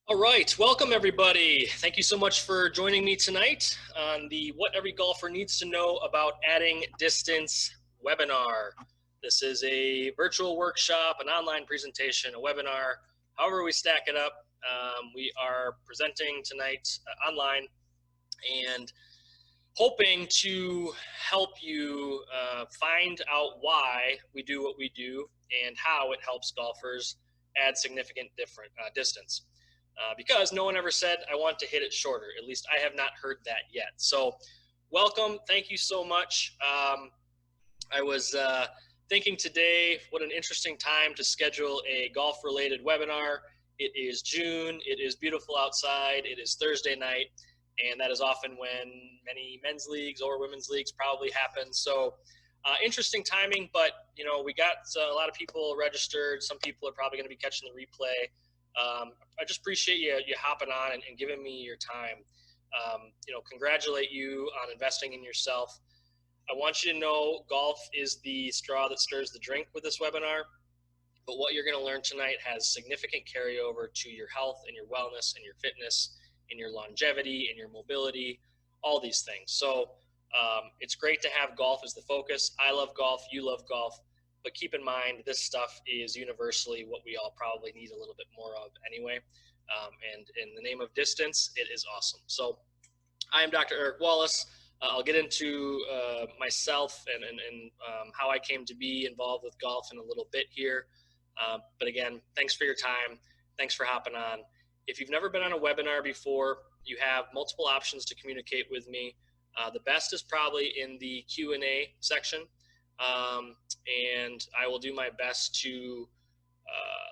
All right, welcome everybody. Thank you so much for joining me tonight on the What Every Golfer Needs to Know About Adding Distance webinar. This is a virtual workshop, an online presentation, a webinar, however we stack it up. We are presenting tonight online and hoping to help you find out why we do what we do and how it helps golfers add significant distance. Because no one ever said, I want to hit it shorter. At least I have not heard that yet. So welcome. Thank you so much. I was thinking today, what an interesting time to schedule a golf-related webinar. It is June. It is beautiful outside. It is Thursday night. And that is often when many men's leagues or women's leagues probably happen. So interesting timing, but we got a lot of people registered. Some people are probably going to be catching the replay. I just appreciate you hopping on and giving me your time. Congratulate you on investing in yourself. I want you to know golf is the straw that stirs the drink with this webinar, but what you're going to learn tonight has significant carryover to your health and your wellness and your fitness and your longevity and your mobility, all these things. So it's great to have golf as the focus. I love golf, you love golf, but keep in mind this stuff is universally what we all probably need a little bit more of anyway. And in the name of distance, it is awesome. So I am Dr. Eric Wallace. I'll get into myself and how I came to be involved with golf in a little bit here. But again, thanks for your time. Thanks for hopping on. If you've never been on a webinar before, you have multiple options to communicate with me. The best is probably in the Q&A section. And I will do my best to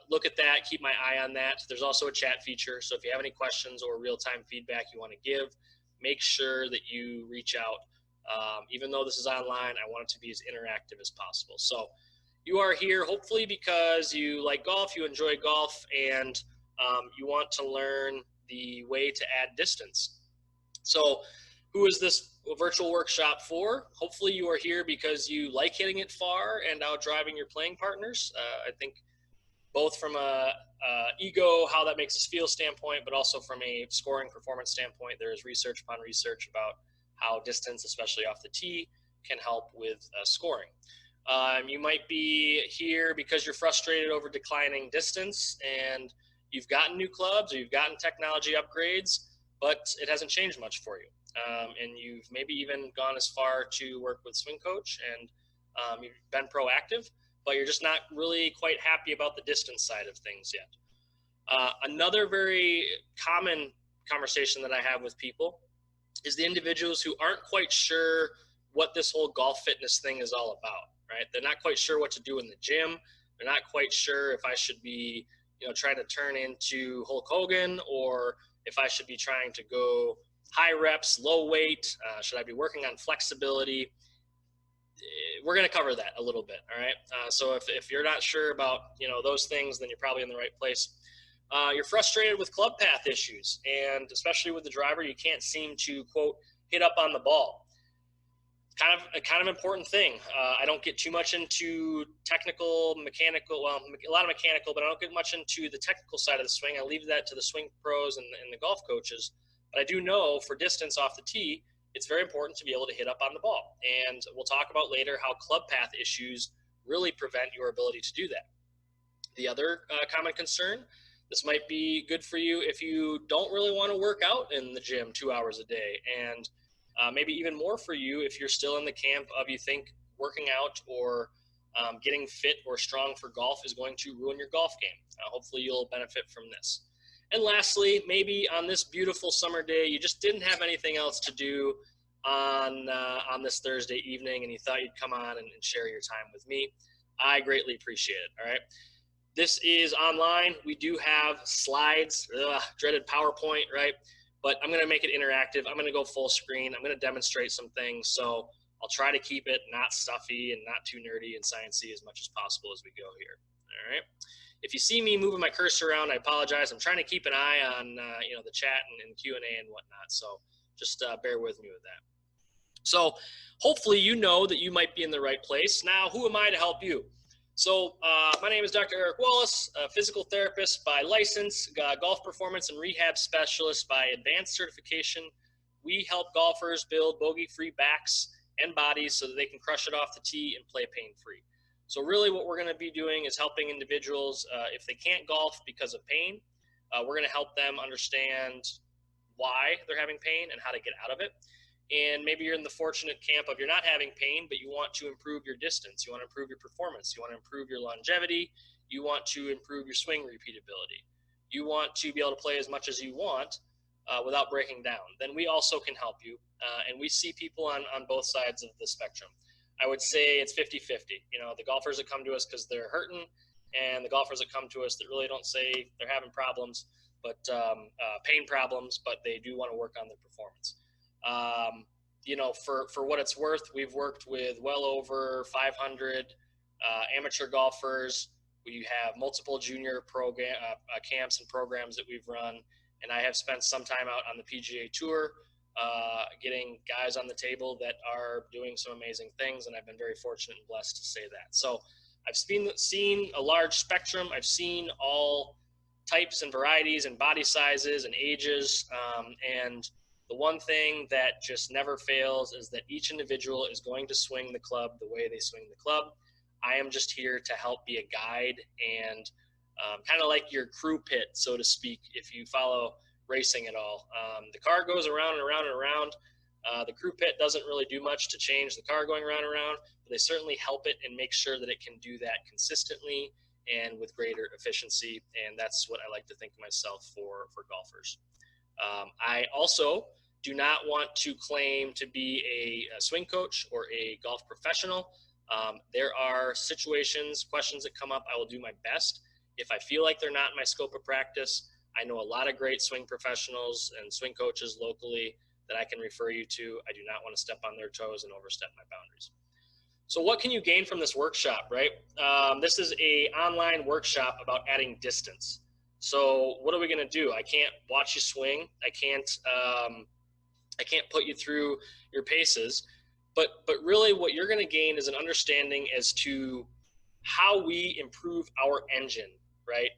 look at that, keep my eye on that. There's also a chat feature. So if you have any questions or real-time feedback you want to give, make sure that you reach out. Even though this is online, I want it to be as interactive as possible. So you are here hopefully because you like golf, you enjoy golf, and you want to learn the way to add distance. So who is this virtual workshop for? Hopefully you are here because you like hitting it far and outdriving your playing partners. I think both from a ego, how that makes us feel standpoint, but also from a scoring performance standpoint. There is research upon research about how distance, especially off the tee, can help with scoring. You might be here because you're frustrated over declining distance and you've gotten new clubs or you've gotten technology upgrades, but it hasn't changed much for you. And you've maybe even gone as far to work with Swing Coach and you've been proactive, but you're just not really quite happy about the distance side of things yet. Another very common conversation that I have with people is the individuals who aren't quite sure what this whole golf fitness thing is all about, right? They're not quite sure what to do in the gym. They're not quite sure if I should be, trying to turn into Hulk Hogan or if I should be trying to go high reps, low weight. Should I be working on flexibility? We're going to cover that a little bit. All right. So if you're not sure about, those things, then you're probably in the right place. You're frustrated with club path issues, and especially with the driver, you can't seem to, quote, hit up on the ball. Kind of important thing. I don't get too much into technical, mechanical, well, a lot of mechanical, but I don't get much into the technical side of the swing. I leave that to the swing pros and the golf coaches. But I do know for distance off the tee, it's very important to be able to hit up on the ball. And we'll talk about later how club path issues really prevent your ability to do that. The other common concern, this might be good for you if you don't really want to work out in the gym 2 hours a day. And maybe even more for you if you're still in the camp of you think working out or getting fit or strong for golf is going to ruin your golf game. Hopefully you'll benefit from this. And lastly, maybe on this beautiful summer day, you just didn't have anything else to do on this Thursday evening and you thought you'd come on and share your time with me. I greatly appreciate it, all right? This is online. We do have slides, dreaded PowerPoint, right? But I'm going to make it interactive. I'm going to go full screen. I'm going to demonstrate some things. So I'll try to keep it not stuffy and not too nerdy and sciencey as much as possible as we go here, all right? If you see me moving my cursor around, I apologize. I'm trying to keep an eye on the chat and Q&A and whatnot. So just bear with me with that. So hopefully you know that you might be in the right place. Now, who am I to help you? So my name is Dr. Eric Wallace, a physical therapist by license, golf performance and rehab specialist by advanced certification. We help golfers build bogey-free backs and bodies so that they can crush it off the tee and play pain-free. So really what we're going to be doing is helping individuals, if they can't golf because of pain, we're going to help them understand why they're having pain and how to get out of it. And maybe you're in the fortunate camp of you're not having pain, but you want to improve your distance. You want to improve your performance. You want to improve your longevity. You want to improve your swing repeatability. You want to be able to play as much as you want without breaking down. Then we also can help you. And we see people on both sides of the spectrum. I would say it's 50-50. You know, the golfers that come to us because they're hurting, and the golfers that come to us that really don't say they're having problems, but pain problems, but they do want to work on their performance. You know, for what it's worth, we've worked with well over 500 amateur golfers. We have multiple junior program camps and programs that we've run, and I have spent some time out on the PGA Tour, getting guys on the table that are doing some amazing things, and I've been very fortunate and blessed to say that. So I've seen a large spectrum. I've seen all types and varieties and body sizes and ages, and the one thing that just never fails is that each individual is going to swing the club the way they swing the club. I am just here to help be a guide and kind of like your crew pit, so to speak, if you follow racing at all. The car goes around and around and around. The crew pit doesn't really do much to change the car going around and around, but they certainly help it and make sure that it can do that consistently and with greater efficiency. And that's what I like to think of myself for golfers. I also do not want to claim to be a swing coach or a golf professional. There are situations, questions that come up. I will do my best. If I feel like they're not in my scope of practice, I know a lot of great swing professionals and swing coaches locally that I can refer you to. I do not want to step on their toes and overstep my boundaries. So what can you gain from this workshop, right? This is an online workshop about adding distance. So what are we going to do? I can't watch you swing. I can't put you through your paces, but really what you're going to gain is an understanding as to how we improve our engine, right?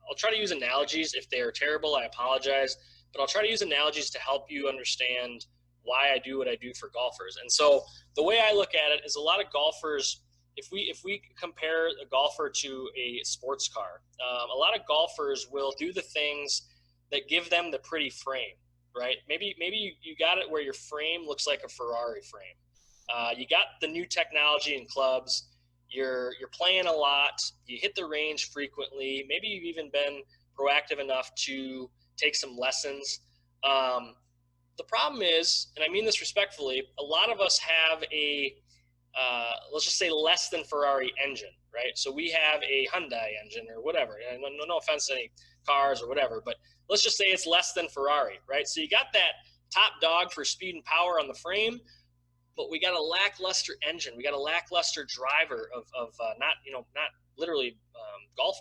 I'll try to use analogies. If they are terrible, I apologize, but I'll try to use analogies to help you understand why I do what I do for golfers. And so the way I look at it is a lot of golfers, if we compare a golfer to a sports car, a lot of golfers will do the things that give them the pretty frame, right? Maybe you got it where your frame looks like a Ferrari frame. You got the new technology in clubs. You're playing a lot. You hit the range frequently. Maybe you've even been proactive enough to take some lessons. The problem is, and I mean this respectfully, a lot of us have a, let's just say, less than Ferrari engine, right? So we have a Hyundai engine or whatever. And no offense to any cars or whatever, but let's just say it's less than Ferrari, right? So you got that top dog for speed and power on the frame, but we got a lackluster engine. We got a lackluster driver of not literally golf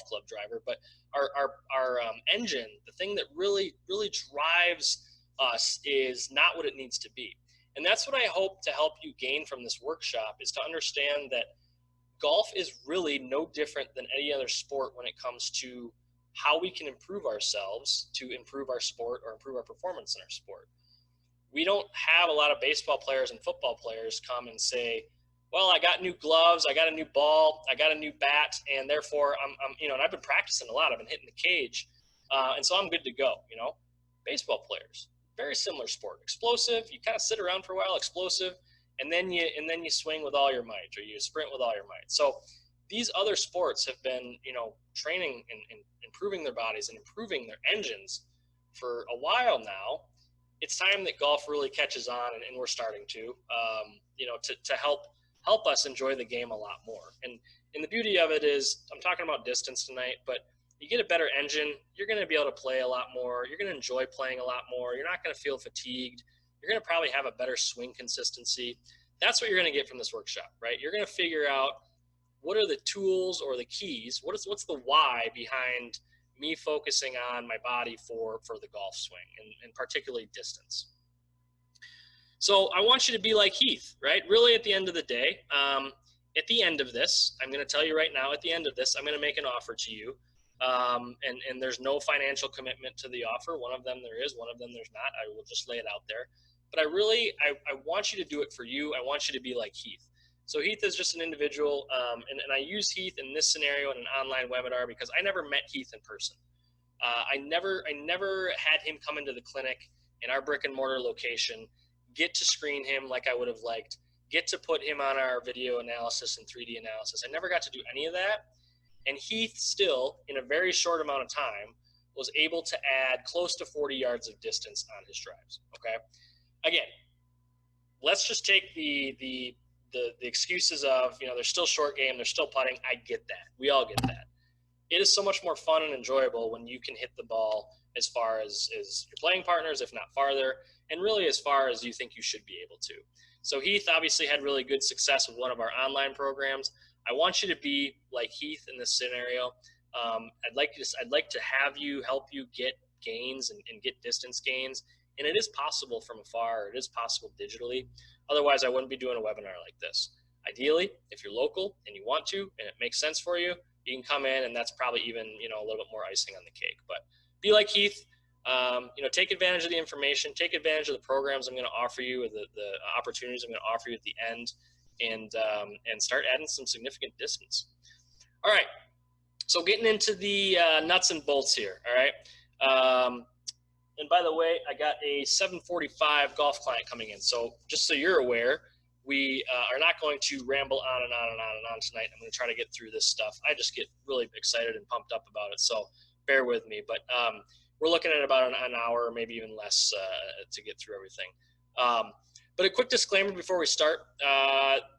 club driver, but our engine, the thing that really drives us, is not what it needs to be. And that's what I hope to help you gain from this workshop, is to understand that golf is really no different than any other sport when it comes to how we can improve ourselves to improve our sport or improve our performance in our sport. We don't have a lot of baseball players and football players come and say, well, I got new gloves, I got a new ball, I got a new bat, and therefore I'm and I've been practicing a lot. I've been hitting the cage, and so I'm good to go. Baseball players, very similar sport, explosive. You kind of sit around for a while, explosive, and then you swing with all your might, or you sprint with all your might. So these other sports have been training and improving their bodies and improving their engines for a while now. It's time that golf really catches on, and we're starting to help us enjoy the game a lot more. And the beauty of it is, I'm talking about distance tonight, but you get a better engine, you're going to be able to play a lot more. You're going to enjoy playing a lot more. You're not going to feel fatigued. You're going to probably have a better swing consistency. That's what you're going to get from this workshop, right? You're going to figure out what are the tools or the keys. What's the why behind me focusing on my body for the golf swing, and particularly distance. So I want you to be like Heath, right? Really, at the end of the day, at the end of this, I'm going to tell you right now, at the end of this, I'm going to make an offer to you. And there's no financial commitment to the offer. One of them there is, one of them there's not. I will just lay it out there. But I want you to do it for you. I want you to be like Heath. So Heath is just an individual, and I use Heath in this scenario in an online webinar because I never met Heath in person. I never had him come into the clinic in our brick and mortar location, get to screen him like I would have liked, get to put him on our video analysis and 3D analysis. I never got to do any of that. And Heath still, in a very short amount of time, was able to add close to 40 yards of distance on his drives, okay? Again, let's just take the excuses of, you know, they're still short game, they're still putting. I get that. We all get that. It is so much more fun and enjoyable when you can hit the ball as far as your playing partners, if not farther, and really as far as you think you should be able to. So Heath obviously had really good success with one of our online programs. I want you to be like Heath in this scenario. I'd like to have you help you get gains and get distance gains. And it is possible from afar. It is possible digitally. Otherwise, I wouldn't be doing a webinar like this. Ideally, if you're local and you want to, and it makes sense for you, you can come in, and that's probably even, you know, a little bit more icing on the cake. But be like Heath. You know, take advantage of the information, take advantage of the programs I'm going to offer you, or the opportunities I'm going to offer you at the end, and start adding some significant distance. All right, so getting into the nuts and bolts here. All right, and by the way, I got a 7:45 golf client coming in, so just so you're aware, we are not going to ramble on and on and on and on tonight. I'm going to try to get through this stuff. I just get really excited and pumped up about it, so bear with me. But we're looking at about an hour, maybe even less, to get through everything. But a quick disclaimer before we start.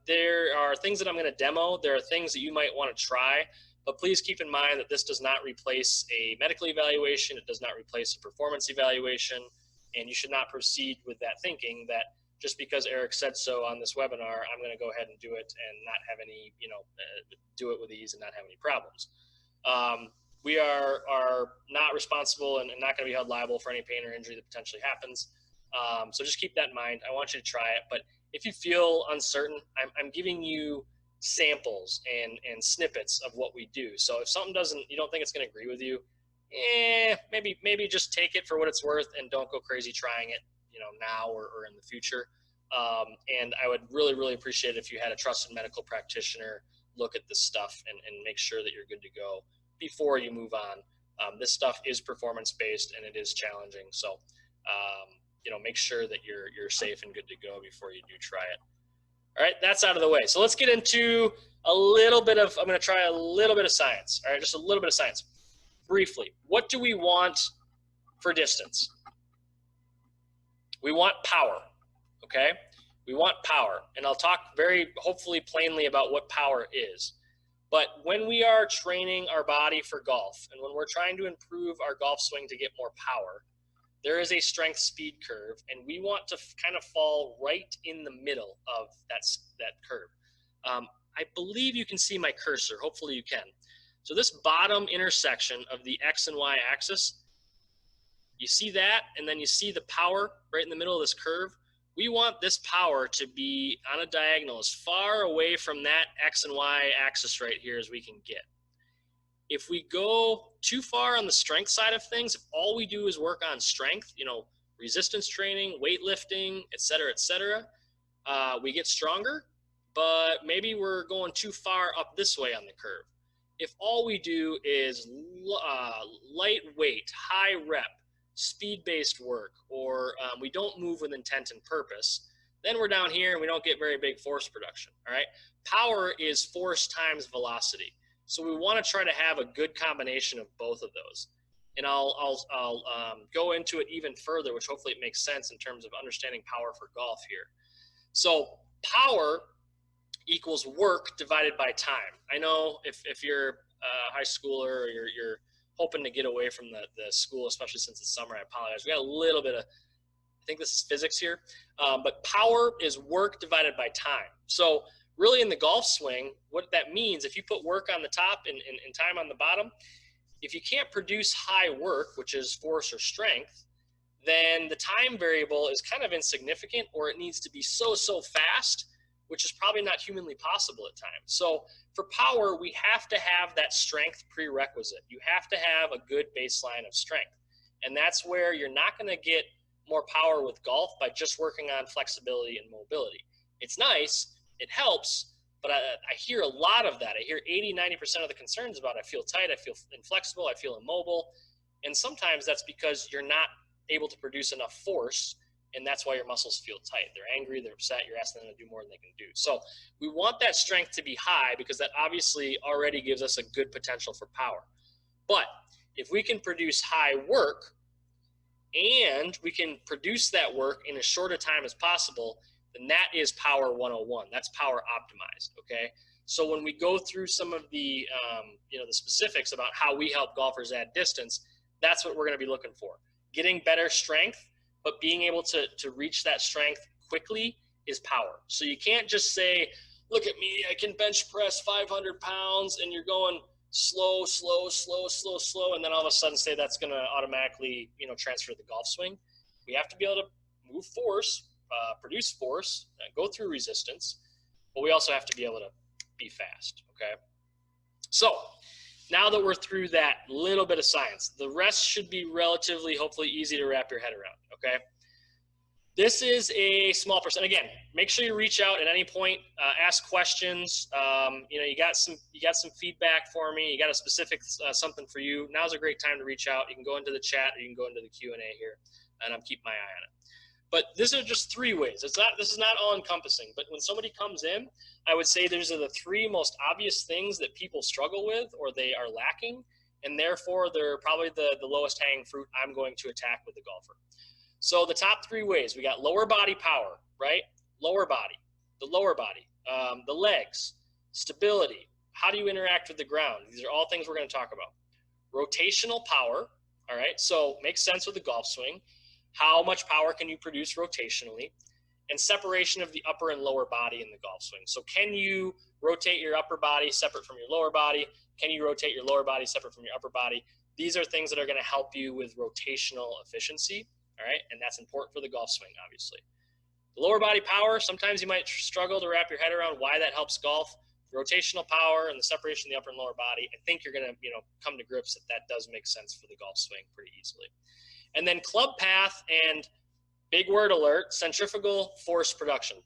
There are things that I'm going to demo. There are things that you might want to try. But please keep in mind that this does not replace a medical evaluation. It does not replace a performance evaluation. And you should not proceed with that thinking that just because Eric said so on this webinar, I'm going to go ahead and do it and not have any, you know, do it with ease and not have any problems. We are not responsible and not going to be held liable for any pain or injury that potentially happens. So just keep that in mind. I want you to try it. But if you feel uncertain, I'm giving you samples and snippets of what we do. So if something you don't think it's going to agree with you, maybe just take it for what it's worth and don't go crazy trying it, you know, now or in the future. And I would really, really appreciate it if you had a trusted medical practitioner look at this stuff and make sure that you're good to go before you move on. This stuff is performance-based and it is challenging. So, you know, make sure that you're safe and good to go before you do try it. All right, that's out of the way. So let's get into a little bit of, I'm going to try a little bit of science. All right, just a little bit of science. Briefly, what do we want for distance? We want power, okay? We want power. And I'll talk very, hopefully plainly about what power is. But when we are training our body for golf and when we're trying to improve our golf swing to get more power, there is a strength speed curve, and we want to kind of fall right in the middle of that curve. I believe you can see my cursor. Hopefully you can. So this bottom intersection of the X and Y axis, you see that, and then you see the power right in the middle of this curve. We want this power to be on a diagonal as far away from that X and Y axis right here as we can get. If we go too far on the strength side of things, if all we do is work on strength, you know, resistance training, weightlifting, et cetera, we get stronger, but maybe we're going too far up this way on the curve. If all we do is lightweight, high rep, speed-based work, or we don't move with intent and purpose, then we're down here and we don't get very big force production, all right? Power is force times velocity. So we want to try to have a good combination of both of those. And I'll go into it even further, which hopefully it makes sense in terms of understanding power for golf here. So power equals work divided by time. I know if you're a high schooler or you're hoping to get away from the school, especially since it's summer, I apologize. We got a little bit of, I think this is physics here, but power is work divided by time. So really in the golf swing, what that means, if you put work on the top and time on the bottom, if you can't produce high work, which is force or strength, then the time variable is kind of insignificant, or it needs to be so fast which is probably not humanly possible at times. So for power, we have to have that strength prerequisite. You have to have a good baseline of strength. And that's where you're not going to get more power with golf by just working on flexibility and mobility. It's nice, it helps, but I hear a lot of that. I hear 80-90% of the concerns about I feel tight, I feel inflexible, I feel immobile. And sometimes that's because you're not able to produce enough force, and that's why your muscles feel tight. They're angry, they're upset, you're asking them to do more than they can do. So we want that strength to be high because that obviously already gives us a good potential for power. But if we can produce high work and we can produce that work in as short a time as possible, then that is power 101. That's power optimized, okay? So when we go through some of the, the specifics about how we help golfers add distance, that's what we're going to be looking for. Getting better strength, but being able to reach that strength quickly is power. So you can't just say, look at me, I can bench press 500 pounds, and you're going slow, and then all of a sudden say that's going to automatically, transfer to the golf swing. We have to be able to move force, produce force, go through resistance, but we also have to be able to be fast, okay? So now that we're through that little bit of science, the rest should be relatively, hopefully, easy to wrap your head around, okay? This is a small percent. Again, make sure you reach out at any point, ask questions. You got some feedback for me. You got a specific something for you. Now's a great time to reach out. You can go into the chat, or you can go into the Q&A here, and I'm keeping my eye on it. But these are just 3 ways. This is not all encompassing, but when somebody comes in, I would say these are the 3 most obvious things that people struggle with or they are lacking, and therefore they're probably the lowest hanging fruit I'm going to attack with the golfer. So the top 3 ways, we got lower body power, right? Lower body, the lower body, the legs, stability, how do you interact with the ground? These are all things we're going to talk about. Rotational power, all right? So makes sense with the golf swing. How much power can you produce rotationally? And separation of the upper and lower body in the golf swing. So can you rotate your upper body separate from your lower body? Can you rotate your lower body separate from your upper body? These are things that are going to help you with rotational efficiency, all right? And that's important for the golf swing, obviously. The lower body power, sometimes you might struggle to wrap your head around why that helps golf. Rotational power and the separation of the upper and lower body, I think you're going to come to grips that does make sense for the golf swing pretty easily. And then club path and, big word alert, centrifugal force production.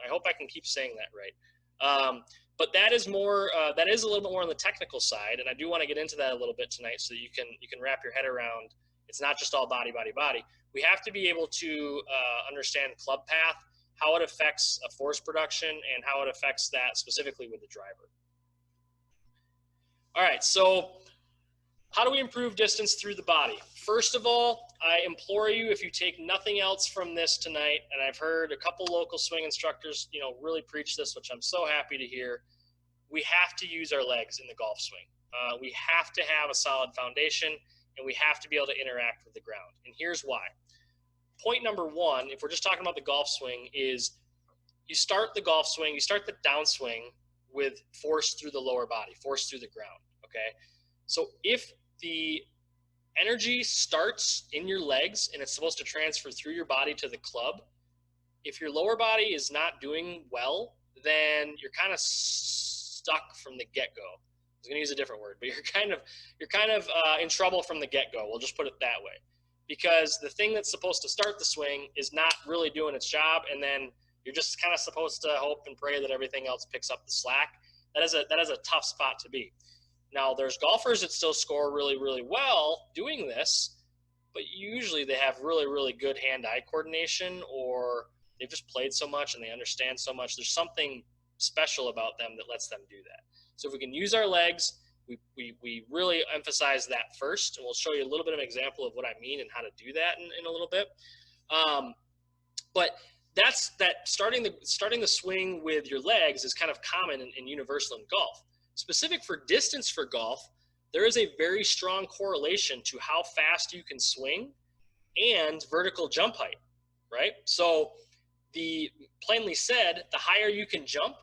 I hope I can keep saying that right. But that is more, that is a little bit more on the technical side, and I do want to get into that a little bit tonight so that you can wrap your head around. It's not just all body. We have to be able to understand club path, how it affects force production, and how it affects that specifically with the driver. All right, so how do we improve distance through the body? First of all, I implore you, if you take nothing else from this tonight, and I've heard a couple local swing instructors, really preach this, which I'm so happy to hear, we have to use our legs in the golf swing. We have to have a solid foundation, and we have to be able to interact with the ground. And here's why. Point number 1, if we're just talking about the golf swing, is you start the golf swing, you start the downswing with force through the lower body, force through the ground, okay? So if the energy starts in your legs and it's supposed to transfer through your body to the club, if your lower body is not doing well, then you're kind of stuck from the get-go. I was going to use a different word, but you're kind of in trouble from the get-go. We'll just put it that way, because the thing that's supposed to start the swing is not really doing its job, and then you're just kind of supposed to hope and pray that everything else picks up the slack. That is a tough spot to be. Now, there's golfers that still score really, really well doing this, but usually they have really, really good hand-eye coordination, or they've just played so much and they understand so much. There's something special about them that lets them do that. So if we can use our legs, we really emphasize that first, and we'll show you a little bit of an example of what I mean and how to do that in a little bit. But that's starting the swing with your legs is kind of common and universal in golf. Specific for distance for golf, there is a very strong correlation to how fast you can swing and vertical jump height, right? So plainly said, the higher you can jump,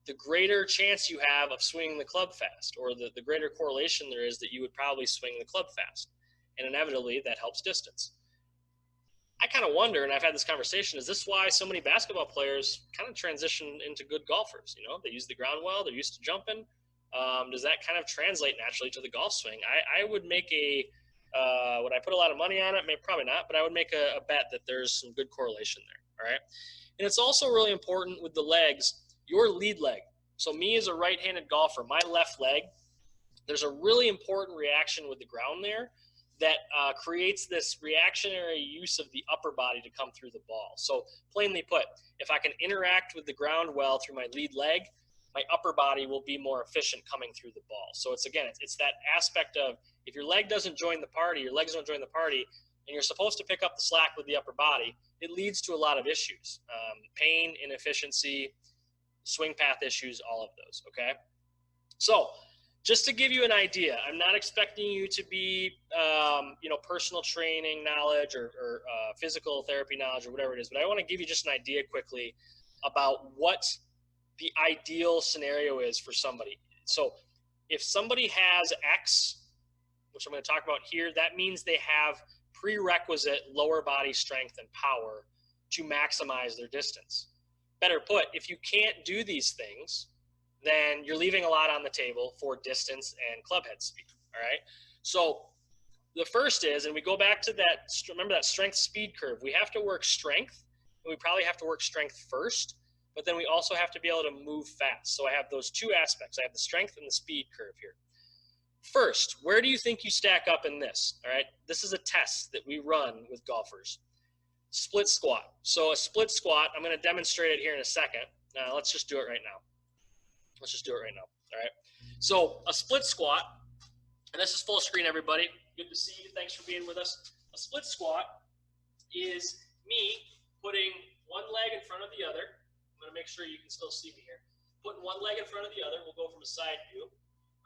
the greater chance you have of swinging the club fast, or the greater correlation there is that you would probably swing the club fast. And inevitably, that helps distance. I kind of wonder, and I've had this conversation, is this why so many basketball players kind of transition into good golfers? You know, they use the ground well, they're used to jumping. Does that kind of translate naturally to the golf swing? I would make would I put a lot of money on it? Maybe, probably not, but I would make a bet that there's some good correlation there, all right? And it's also really important with the legs, your lead leg. So me as a right-handed golfer, my left leg, there's a really important reaction with the ground there that creates this reactionary use of the upper body to come through the ball. So plainly put, if I can interact with the ground well through my lead leg, my upper body will be more efficient coming through the ball. So it's that aspect of, if your leg doesn't join the party, your legs don't join the party, and you're supposed to pick up the slack with the upper body, it leads to a lot of issues. Pain, inefficiency, swing path issues, all of those, okay? So just to give you an idea, I'm not expecting you to be, personal training knowledge or physical therapy knowledge or whatever it is, but I want to give you just an idea quickly about what the ideal scenario is for somebody. So if somebody has X, which I'm going to talk about here, that means they have prerequisite lower body strength and power to maximize their distance. Better put, if you can't do these things, then you're leaving a lot on the table for distance and club head speed, all right? So the first is, and we go back to that, remember that strength speed curve. We have to work strength, and we probably have to work strength first, but then we also have to be able to move fast. So I have those two aspects. I have the strength and the speed curve here. First, where do you think you stack up in this, all right? This is a test that we run with golfers. Split squat. So a split squat, I'm going to demonstrate it here in a second. Let's just do it right now. All right? So a split squat, and this is full screen, everybody. Good to see you. Thanks for being with us. A split squat is me putting one leg in front of the other. I'm going to make sure you can still see me here. Putting one leg in front of the other. We'll go from a side view.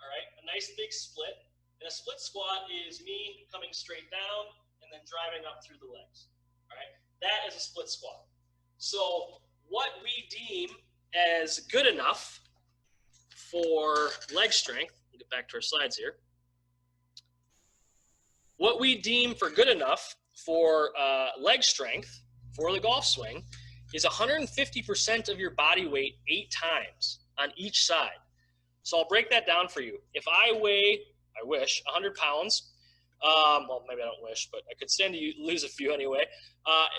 All right? A nice big split. And a split squat is me coming straight down and then driving up through the legs. All right? That is a split squat. So what we deem as good enough for leg strength, we'll get back to our slides here. What we deem for good enough for leg strength for the golf swing is 150% of your body weight 8 times on each side. So I'll break that down for you. If I weigh, I wish, 100 pounds, well, maybe I don't wish, but I could stand to lose a few anyway.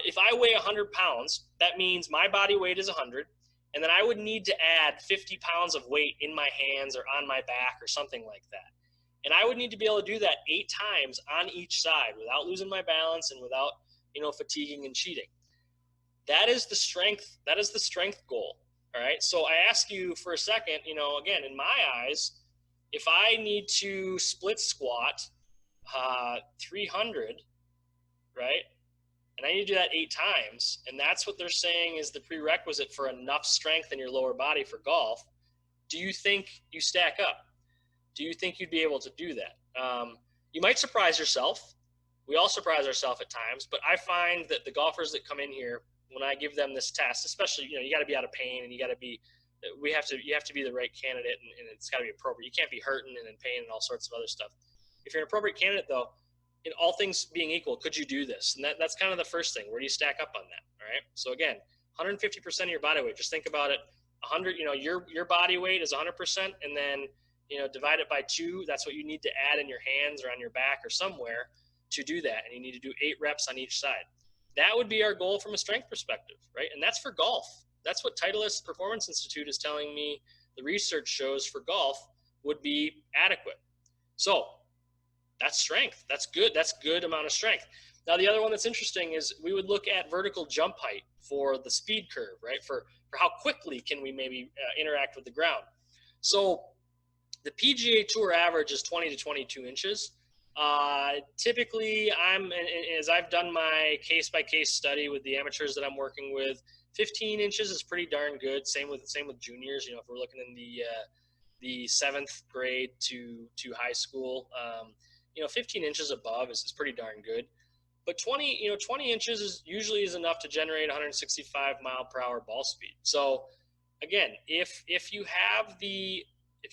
If I weigh 100 pounds, that means my body weight is 100, and then I would need to add 50 pounds of weight in my hands or on my back or something like that. And I would need to be able to do that 8 times on each side without losing my balance and without, fatiguing and cheating. That is the strength. That is the strength goal. All right. So I ask you for a second, again, in my eyes, if I need to split squat 300, right? And I need to do that 8 times. And that's what they're saying is the prerequisite for enough strength in your lower body for golf. Do you think you stack up? Do you think you'd be able to do that? You might surprise yourself. We all surprise ourselves at times, but I find that the golfers that come in here, when I give them this test, especially, you got to be out of pain and you have to be the right candidate and it's got to be appropriate. You can't be hurting and in pain and all sorts of other stuff. If you're an appropriate candidate though, in all things being equal, could you do this? And that's kind of the first thing. Where do you stack up on that? All right. So again, 150% of your body weight, just think about it. 100, your body weight is 100%, and then, divide it by 2. That's what you need to add in your hands or on your back or somewhere to do that. And you need to do 8 reps on each side. That would be our goal from a strength perspective, right? And that's for golf. That's what Titleist Performance Institute is telling me the research shows for golf would be adequate. So that's strength. That's good. That's good amount of strength. Now, the other one that's interesting is we would look at vertical jump height for the speed curve, right? For how quickly can we maybe interact with the ground. So the PGA Tour average is 20 to 22 inches. Typically, as I've done my case-by-case study with the amateurs that I'm working with, 15 inches is pretty darn good. Same with juniors. If we're looking in the 7th grade to high school, 15 inches above is pretty darn good. But 20 inches is usually enough to generate 165 mile per hour ball speed. So again, if you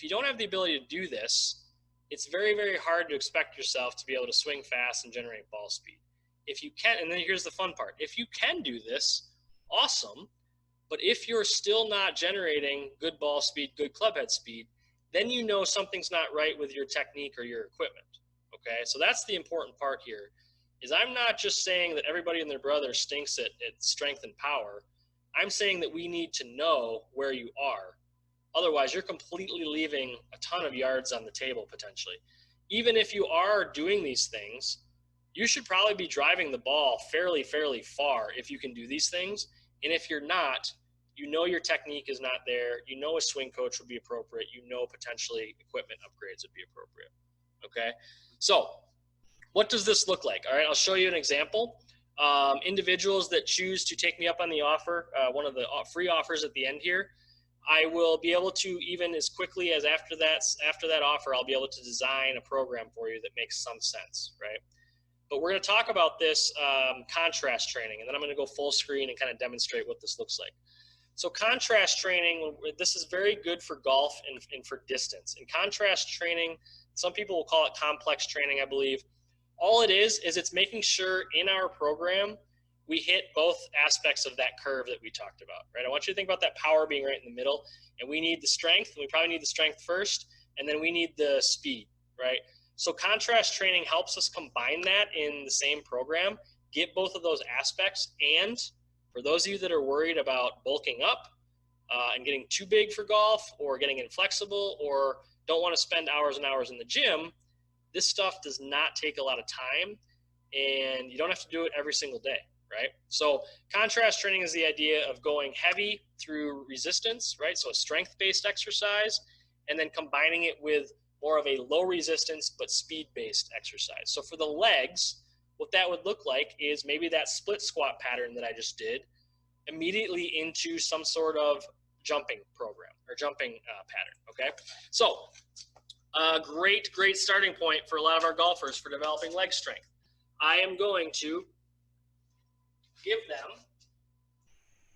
don't have the ability to do this, it's very, very hard to expect yourself to be able to swing fast and generate ball speed. if you can, and then here's the fun part, if you can do this, awesome. But if you're still not generating good ball speed, good club head speed, then you know something's not right with your technique or your equipment. Okay, so that's the important part here, is I'm not just saying that everybody and their brother stinks at strength and power. I'm saying that we need to know where you are. Otherwise, you're completely leaving a ton of yards on the table potentially. Even if you are doing these things, you should probably be driving the ball fairly far if you can do these things. And if you're not, you know your technique is not there. You know a swing coach would be appropriate. You know potentially equipment upgrades would be appropriate. Okay, so what does this look like? All right, I'll show you an example. Individuals that choose to take me up on the offer, one of the free offers at the end here, I will be able to, even as quickly as after that offer, I'll be able to design a program for you that makes some sense, right? But we're going to talk about this contrast training, and then I'm going to go full screen and kind of demonstrate what this looks like. So contrast training, this is very good for golf and for distance. In contrast training, some people will call it complex training, I believe. All it is it's making sure in our program we hit both aspects of that curve that we talked about, right? I want you to think about that power being right in the middle, and we need the strength, and we probably need the strength first, and then we need the speed, right? So contrast training helps us combine that in the same program, get both of those aspects, and for those of you that are worried about bulking up and getting too big for golf or getting inflexible or don't want to spend hours and hours in the gym, this stuff does not take a lot of time, and you don't have to do it every single day, right? So contrast training is the idea of going heavy through resistance, right? So a strength-based exercise, and then combining it with more of a low resistance but speed-based exercise. So for the legs, what that would look like is maybe that split squat pattern that I just did immediately into some sort of jumping program or jumping pattern, okay? So great starting point for a lot of our golfers for developing leg strength. I am going to give them,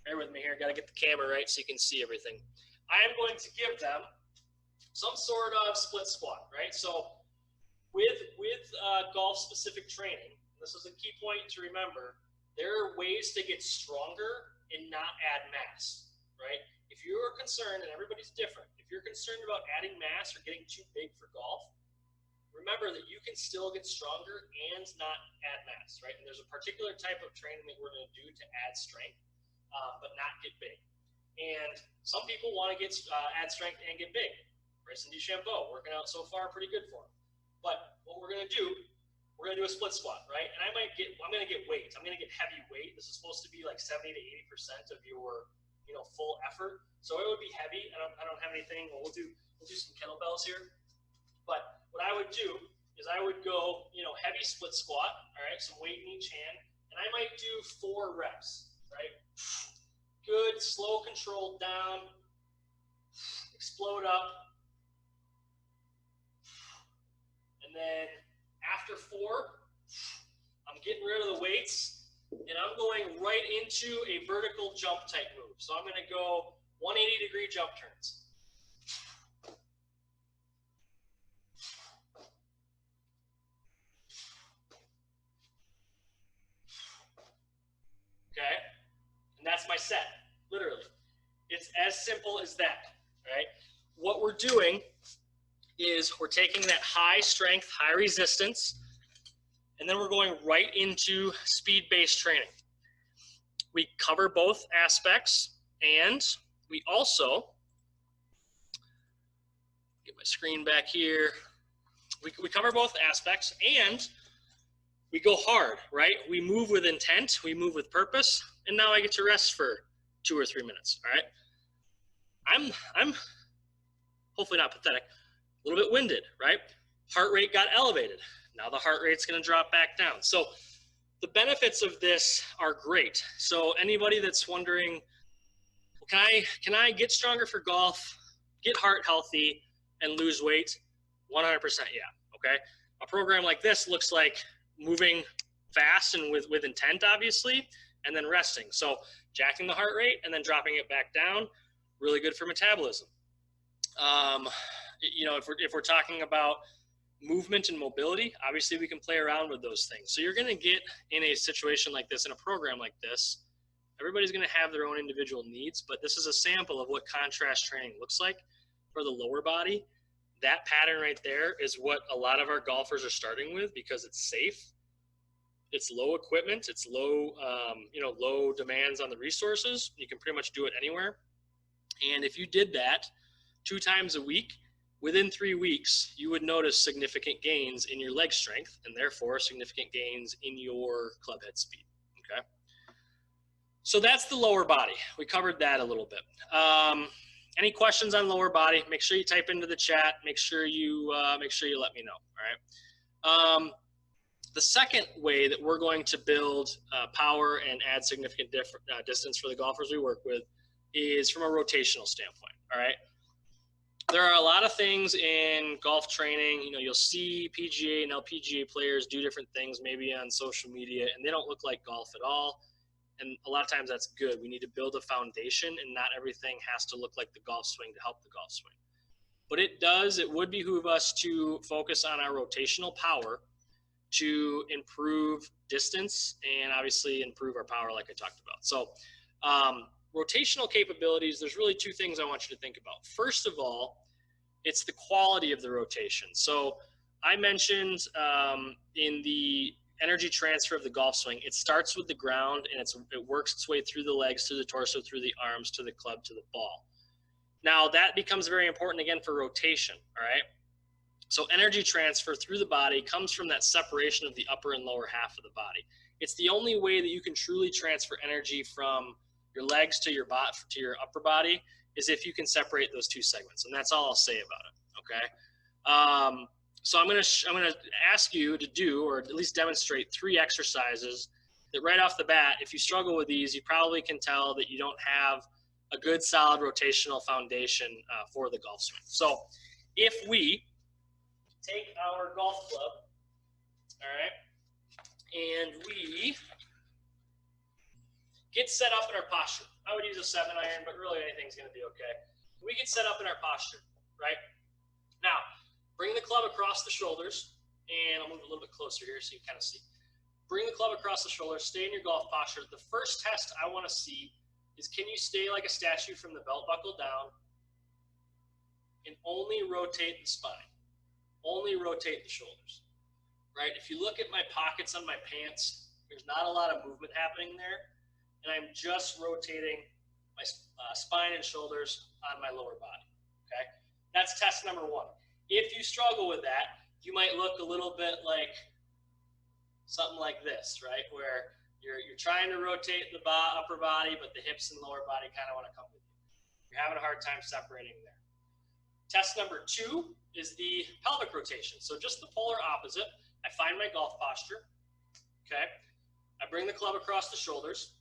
bear with me here, got to get the camera right so you can see everything. I am going to give them some sort of split squat, right? So with golf-specific training, this is a key point to remember, there are ways to get stronger and not add mass, right? If you're concerned, and everybody's different, if you're concerned about adding mass or getting too big for golf, remember that you can still get stronger and not add mass, right? And there's a particular type of training that we're going to do to add strength, but not get big. And some people want to add strength and get big. Bryson DeChambeau, working out so far, pretty good for him. But what we're going to do, we're going to do a split squat, right? And I'm going to get weight. I'm going to get heavy weight. This is supposed to be like 70 to 80% of your, full effort. So it would be heavy. I don't have anything. Well, we'll do some kettlebells here. But what I would do is I would go, heavy split squat, all right, some weight in each hand, and I might do 4 reps, right? Good, slow, controlled down, explode up, and then after 4, I'm getting rid of the weights, and I'm going right into a vertical jump type move. So I'm going to go 180-degree jump turns. Okay, and that's my set, literally. It's as simple as that, right? What we're doing is we're taking that high strength, high resistance, and then we're going right into speed-based training. We cover both aspects, and we also, get my screen back here, we cover both aspects, and we go hard, right? We move with intent, we move with purpose, and now I get to rest for 2 or 3 minutes, all right? I'm hopefully not pathetic, a little bit winded, right? Heart rate got elevated. Now the heart rate's gonna drop back down. So the benefits of this are great. So anybody that's wondering, can I get stronger for golf, get heart healthy, and lose weight? 100% yeah, okay? A program like this looks like moving fast and with intent, obviously, and then resting. So jacking the heart rate and then dropping it back down, really good for metabolism. If we're talking about movement and mobility, obviously we can play around with those things. So you're going to get in a situation like this, in a program like this, everybody's going to have their own individual needs, but this is a sample of what contrast training looks like for the lower body. That pattern right there is what a lot of our golfers are starting with because it's safe. It's low equipment. It's low, low demands on the resources. You can pretty much do it anywhere. And if you did that 2 times a week, within 3 weeks, you would notice significant gains in your leg strength and therefore significant gains in your club head speed. Okay. So that's the lower body. We covered that a little bit. Any questions on lower body? Make sure you type into the chat. Make sure you let me know. All right. The second way that we're going to build power and add significant distance for the golfers we work with is from a rotational standpoint. All right. There are a lot of things in golf training. You know, you'll see PGA and LPGA players do different things maybe on social media, and they don't look like golf at all. And a lot of times that's good. We need to build a foundation, and not everything has to look like the golf swing to help the golf swing. But it would behoove us to focus on our rotational power to improve distance and obviously improve our power like I talked about. So rotational capabilities, there's really 2 things I want you to think about. First of all, it's the quality of the rotation. So I mentioned in the energy transfer of the golf swing, it starts with the ground and it works its way through the legs, through the torso, through the arms, to the club, to the ball. Now that becomes very important again for rotation, all right? So energy transfer through the body comes from that separation of the upper and lower half of the body. It's the only way that you can truly transfer energy from your legs to your upper body is if you can separate those 2 segments, and that's all I'll say about it. Okay. So I'm going to ask you to do, or at least demonstrate, 3 exercises that right off the bat, if you struggle with these, you probably can tell that you don't have a good solid rotational foundation for the golf swing. So if we take our golf club, all right, and we get set up in our posture. I would use a 7-iron, but really anything's going to be okay. We get set up in our posture, right? Now, bring the club across the shoulders, and I'll move a little bit closer here so you kind of see. Bring the club across the shoulders, stay in your golf posture. The first test I want to see is, can you stay like a statue from the belt buckle down and only rotate the spine, only rotate the shoulders, right? If you look at my pockets on my pants, there's not a lot of movement happening there, and I'm just rotating my spine and shoulders on my lower body, okay? That's test number 1. If you struggle with that, you might look a little bit like something like this, right? Where you're trying to rotate the upper body, but the hips and lower body kind of want to come with you. You're having a hard time separating there. Test number 2 is the pelvic rotation. So just the polar opposite. I find my golf posture, okay? I bring the club across the shoulders,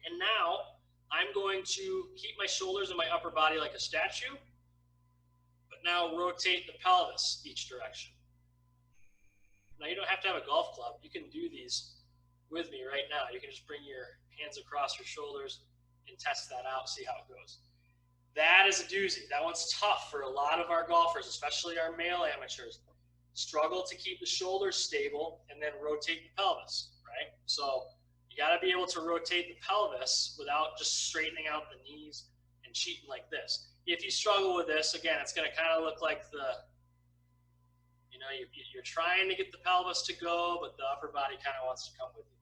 and now I'm going to keep my shoulders and my upper body like a statue, but now rotate the pelvis each direction. Now, you don't have to have a golf club. You can do these with me right now. You can just bring your hands across your shoulders and test that out, see how it goes. That is a doozy. That one's tough for a lot of our golfers, especially our male amateurs. Struggle to keep the shoulders stable and then rotate the pelvis, right? So you got to be able to rotate the pelvis without just straightening out the knees and cheating like this. If you struggle with this, again, it's going to kind of look like you're trying to get the pelvis to go, but the upper body kind of wants to come with you.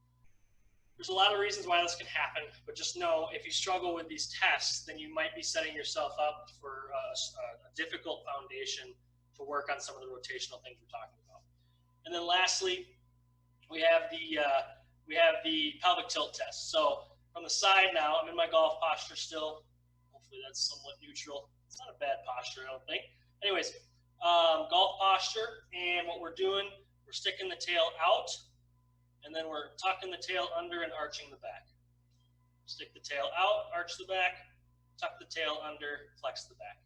There's a lot of reasons why this can happen, but just know if you struggle with these tests, then you might be setting yourself up for a difficult foundation to work on some of the rotational things we're talking about. And then lastly, we have the pelvic tilt test. So from the side now, I'm in my golf posture still. Hopefully that's somewhat neutral. It's not a bad posture, I don't think. Anyways, golf posture, and what we're doing, we're sticking the tail out, and then we're tucking the tail under and arching the back. Stick the tail out, arch the back, tuck the tail under, flex the back.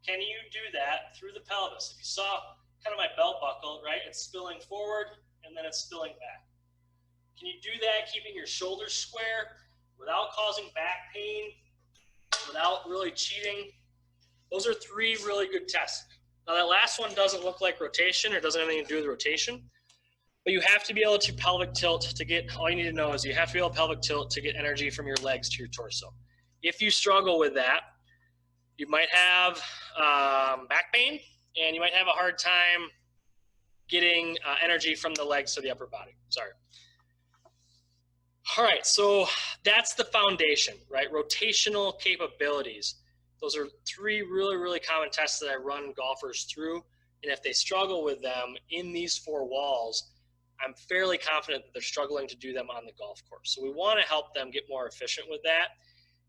Can you do that through the pelvis? If you saw kind of my belt buckle, right? It's spilling forward, and then it's spilling back. Can you do that keeping your shoulders square without causing back pain, without really cheating? Those are 3 really good tests. Now that last one doesn't look like rotation or doesn't have anything to do with rotation, but you have to be able to pelvic tilt to get, all you need to know is you have to be able to pelvic tilt to get energy from your legs to your torso. If you struggle with that, you might have back pain and you might have a hard time getting energy from the legs to the upper body. Sorry. All right, so that's the foundation, right? Rotational capabilities. Those are 3 really, really common tests that I run golfers through. And if they struggle with them in these 4 walls, I'm fairly confident that they're struggling to do them on the golf course. So we want to help them get more efficient with that.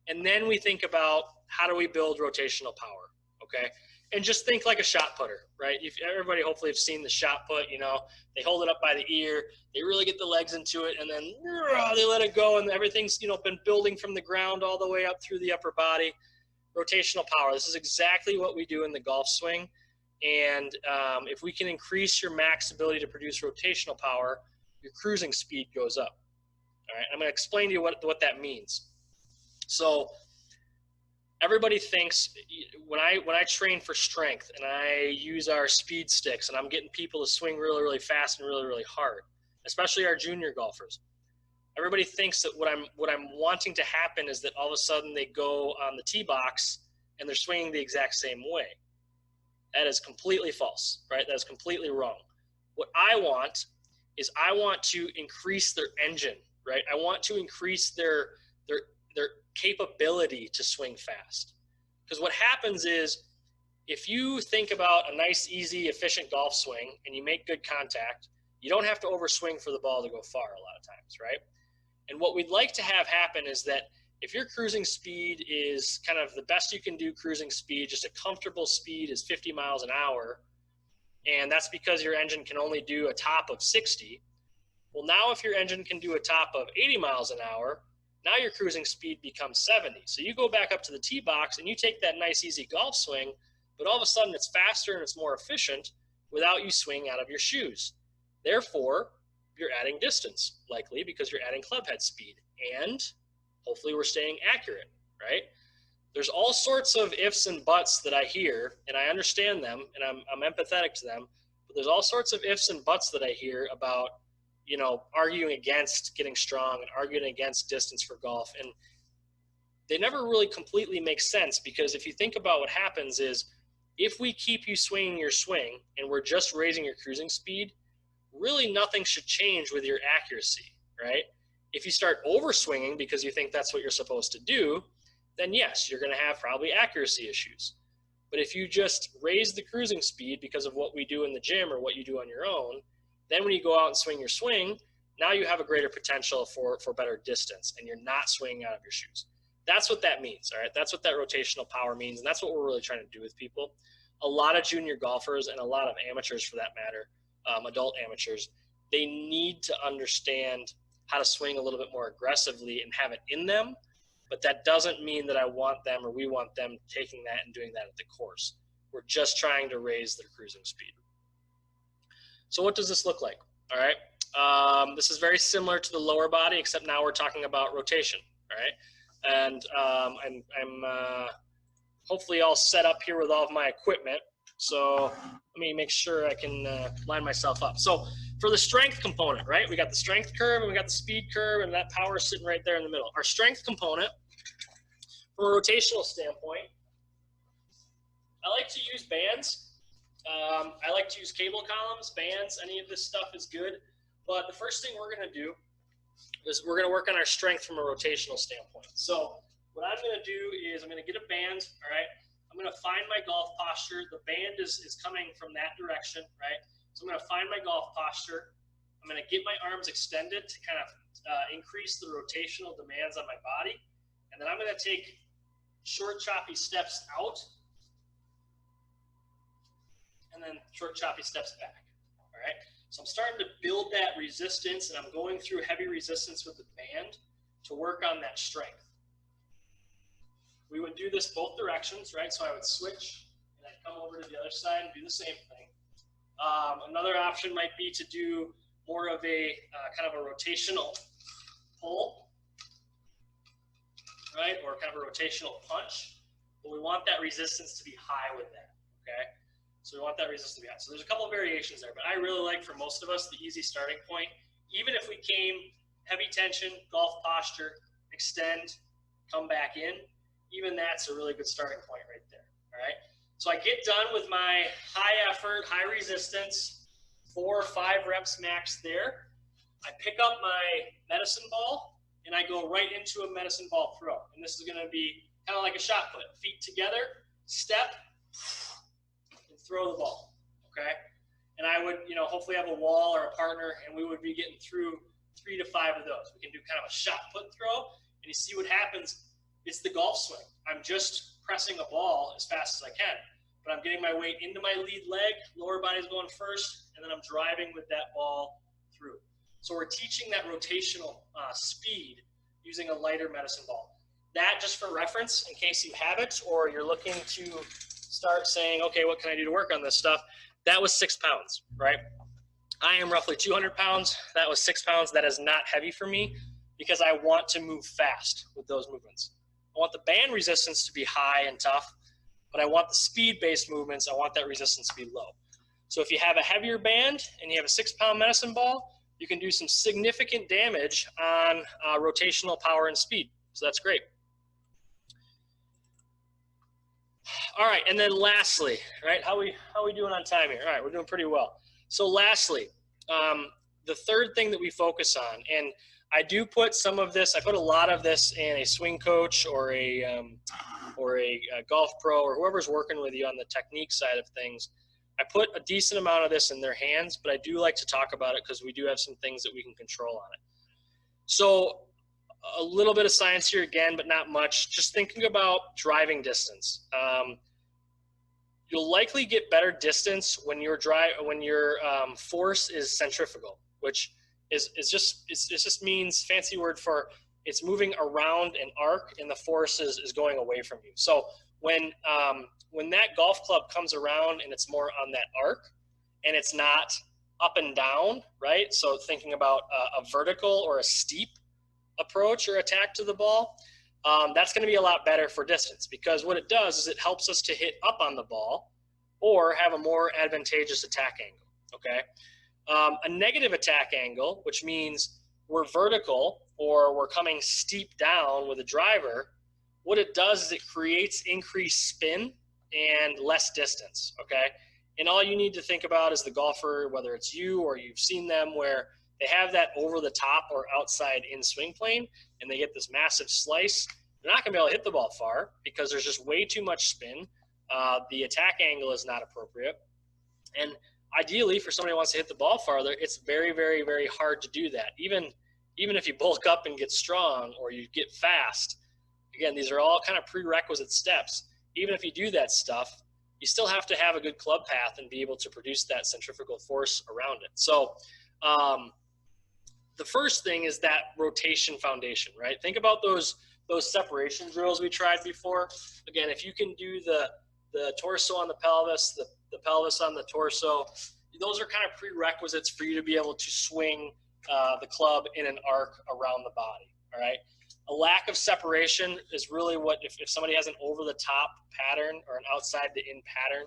And then we think about how do we build rotational power, okay? And just think like a shot putter, right? Everybody hopefully have seen the shot put, you know, they hold it up by the ear, they really get the legs into it, and then they let it go, and everything's, you know, been building from the ground all the way up through the upper body. Rotational power, this is exactly what we do in the golf swing. And if we can increase your max ability to produce rotational power, your cruising speed goes up. All right, I'm going to explain to you what that means. So everybody thinks when I train for strength and I use our speed sticks and I'm getting people to swing really, really fast and really, really hard, especially our junior golfers, everybody thinks that what I'm wanting to happen is that all of a sudden they go on the tee box and they're swinging the exact same way. That is completely false, right? That is completely wrong. What I want is I want to increase their engine, right? I want to increase their capability to swing fast. Because what happens is if you think about a nice, easy, efficient golf swing and you make good contact, you don't have to overswing for the ball to go far a lot of times, right? And what we'd like to have happen is that if your cruising speed is kind of the best you can do cruising speed, just a comfortable speed is 50 miles an hour, and that's because your engine can only do a top of 60. Well, now if your engine can do a top of 80 miles an hour, now your cruising speed becomes 70. So you go back up to the tee box and you take that nice, easy golf swing, but all of a sudden it's faster and it's more efficient without you swinging out of your shoes. Therefore, you're adding distance, likely because you're adding club head speed, and hopefully we're staying accurate, right? There's all sorts of ifs and buts that I hear, and I understand them, and I'm empathetic to them, but there's all sorts of ifs and buts that I hear about, you know, arguing against getting strong and arguing against distance for golf. And they never really completely make sense, because if you think about what happens is if we keep you swinging your swing and we're just raising your cruising speed, really nothing should change with your accuracy, right? If you start overswinging because you think that's what you're supposed to do, then yes, you're going to have probably accuracy issues. But if you just raise the cruising speed because of what we do in the gym or what you do on your own, then when you go out and swing your swing, now you have a greater potential for better distance, and you're not swinging out of your shoes. That's what that means, all right? That's what that rotational power means, and that's what we're really trying to do with people. A lot of junior golfers and a lot of amateurs, for that matter, adult amateurs, they need to understand how to swing a little bit more aggressively and have it in them, but that doesn't mean that I want them or we want them taking that and doing that at the course. We're just trying to raise their cruising speed. So what does this look like? All right. This is very similar to the lower body, except now we're talking about rotation. All right. And I'm hopefully all set up here with all of my equipment. So let me make sure I can line myself up. So for the strength component, right, we got the strength curve and we got the speed curve, and that power is sitting right there in the middle. Our strength component, from a rotational standpoint, I like to use bands. I like to use cable columns, bands, any of this stuff is good. But the first thing we're going to do is we're going to work on our strength from a rotational standpoint. So what I'm going to do is I'm going to get a band, all right? I'm going to find my golf posture. The band is coming from that direction, right? So I'm going to find my golf posture. I'm going to get my arms extended to kind of increase the rotational demands on my body. And then I'm going to take short, choppy steps out, and then short, choppy steps back, all right? So I'm starting to build that resistance, and I'm going through heavy resistance with the band to work on that strength. We would do this both directions, right? So I would switch, and I'd come over to the other side and do the same thing. Another option might be to do more of a kind of a rotational pull, right? Or kind of a rotational punch, but we want that resistance to be high with that, okay? So we want that resistance to be high. So there's a couple of variations there, but I really like, for most of us, the easy starting point. Even if we came heavy tension, golf posture, extend, come back in, even that's a really good starting point right there, all right? So I get done with my high effort, high resistance, 4 or 5 reps max there. I pick up my medicine ball, and I go right into a medicine ball throw. And this is going to be kind of like a shot put. Feet together, step, and throw the ball, okay? And I would, hopefully have a wall or a partner, and we would be getting through 3 to 5 of those. We can do kind of a shot put throw, and you see what happens. It's the golf swing. I'm just pressing a ball as fast as I can, but I'm getting my weight into my lead leg, lower body's going first, and then I'm driving with that ball through. So we're teaching that rotational speed using a lighter medicine ball. That, just for reference, in case you have it, or you're looking to start saying, okay, what can I do to work on this stuff? That was 6 pounds, right? I am roughly 200 pounds. That was 6 pounds. That is not heavy for me because I want to move fast with those movements. I want the band resistance to be high and tough, but I want the speed-based movements, I want that resistance to be low. So if you have a heavier band and you have a 6-pound medicine ball, you can do some significant damage on rotational power and speed. So that's great. All right, and then lastly, right, how we doing on time here? All right, we're doing pretty well. So lastly, the third thing that we focus on, and I do put some of this, I put a lot of this in a swing coach or a golf pro or whoever's working with you on the technique side of things. I put a decent amount of this in their hands, but I do like to talk about it because we do have some things that we can control on it. So a little bit of science here again, but not much. Just thinking about driving distance. You'll likely get better distance when your force is centrifugal, which is just means, fancy word for it's moving around an arc and the force is going away from you. So when that golf club comes around and it's more on that arc and it's not up and down, right? So thinking about a vertical or a steep approach or attack to the ball, that's going to be a lot better for distance, because what it does is it helps us to hit up on the ball or have a more advantageous attack angle, okay? A negative attack angle, which means we're vertical or we're coming steep down with a driver, what it does is it creates increased spin and less distance, okay? And all you need to think about is the golfer, whether it's you or you've seen them, where they have that over the top or outside in swing plane and they get this massive slice. They're not going to be able to hit the ball far because there's just way too much spin. The attack angle is not appropriate. And ideally, for somebody who wants to hit the ball farther, it's very, very, very hard to do that. Even if you bulk up and get strong or you get fast, again, these are all kind of prerequisite steps. Even if you do that stuff, you still have to have a good club path and be able to produce that centrifugal force around it. So the first thing is that rotation foundation, right? Think about those separation drills we tried before. Again, if you can do the torso on the pelvis, the pelvis on the torso, those are kind of prerequisites for you to be able to swing the club in an arc around the body, all right? A lack of separation is really what, if somebody has an over-the-top pattern or an outside-the-in pattern,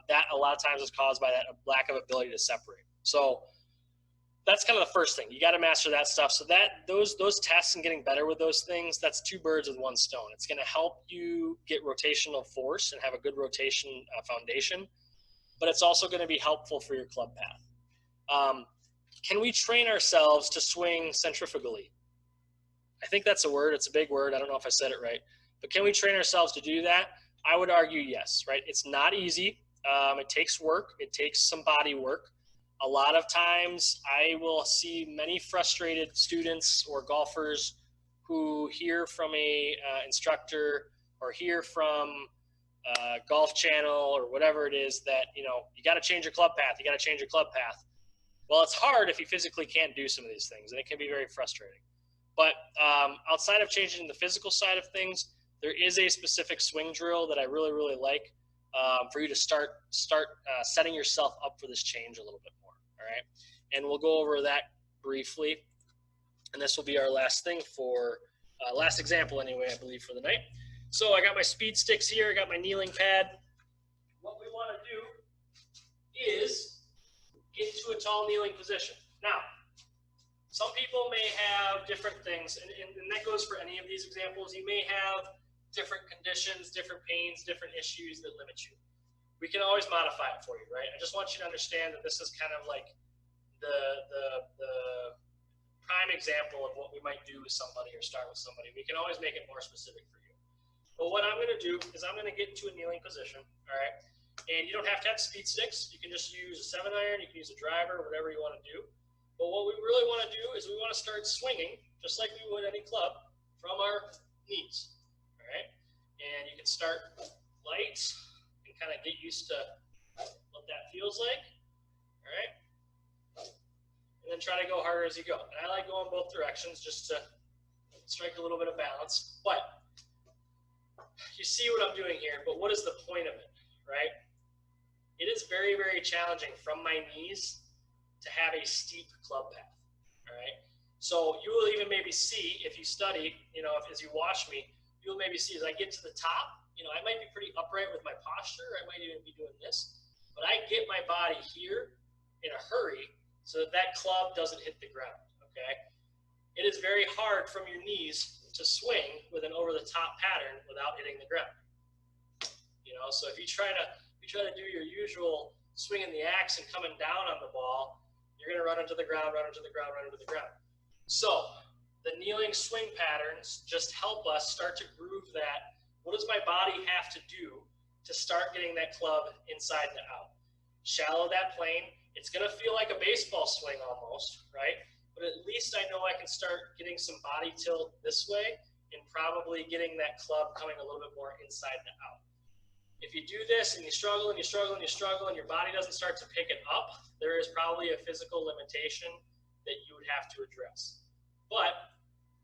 that a lot of times is caused by that lack of ability to separate. So that's kind of the first thing. You got to master that stuff. So those tests and getting better with those things, that's 2 birds with 1 stone. It's going to help you get rotational force and have a good rotation foundation, but it's also going to be helpful for your club path. Can we train ourselves to swing centrifugally? I think that's a word. It's a big word. I don't know if I said it right, but can we train ourselves to do that? I would argue yes, right? It's not easy. It takes work. It takes some body work. A lot of times I will see many frustrated students or golfers who hear from a instructor or hear from Golf Channel or whatever it is that, you got to change your club path. You got to change your club path. Well, it's hard if you physically can't do some of these things, and it can be very frustrating. But outside of changing the physical side of things, there is a specific swing drill that I really, really like for you to start setting yourself up for this change a little bit more, all right? And we'll go over that briefly. And this will be our last thing for, last example anyway, I believe, for the night. So I got my speed sticks here. I got my kneeling pad. what we want to do is get to a tall kneeling position. Now, some people may have different things, and that goes for any of these examples. You may have different conditions, different pains, different issues that limit you. We can always modify it for you, right? I just want you to understand that this is kind of like the prime example of what we might do with somebody or start with somebody. We can always make it more specific for you. But what I'm going to do is I'm going to get into a kneeling position, all right? And you don't have to have speed sticks. You can just use a 7-iron. You can use a driver, whatever you want to do. But what we really want to do is we want to start swinging, just like we would any club, from our knees, all right? And you can start light and kind of get used to what that feels like, all right? And then try to go harder as you go. And I like going both directions just to strike a little bit of balance. But you see what I'm doing here, but what is the point of it, right? It is very, very challenging from my knees to have a steep club path, all right? So you will even maybe see, if you study, as you watch me, you'll maybe see as I get to the top, I might be pretty upright with my posture. I might even be doing this, but I get my body here in a hurry so that club doesn't hit the ground, okay? It is very hard from your knees to swing with an over-the-top pattern without hitting the ground. So if you try to do your usual swinging the axe and coming down on the ball, you're going to run into the ground, run into the ground, run into the ground. So the kneeling swing patterns just help us start to groove that. What does my body have to do to start getting that club inside and out? Shallow that plane. It's going to feel like a baseball swing almost, right? But at least I know I can start getting some body tilt this way and probably getting that club coming a little bit more inside and out. If you do this and you struggle and you struggle and you struggle and your body doesn't start to pick it up, there is probably a physical limitation that you would have to address. But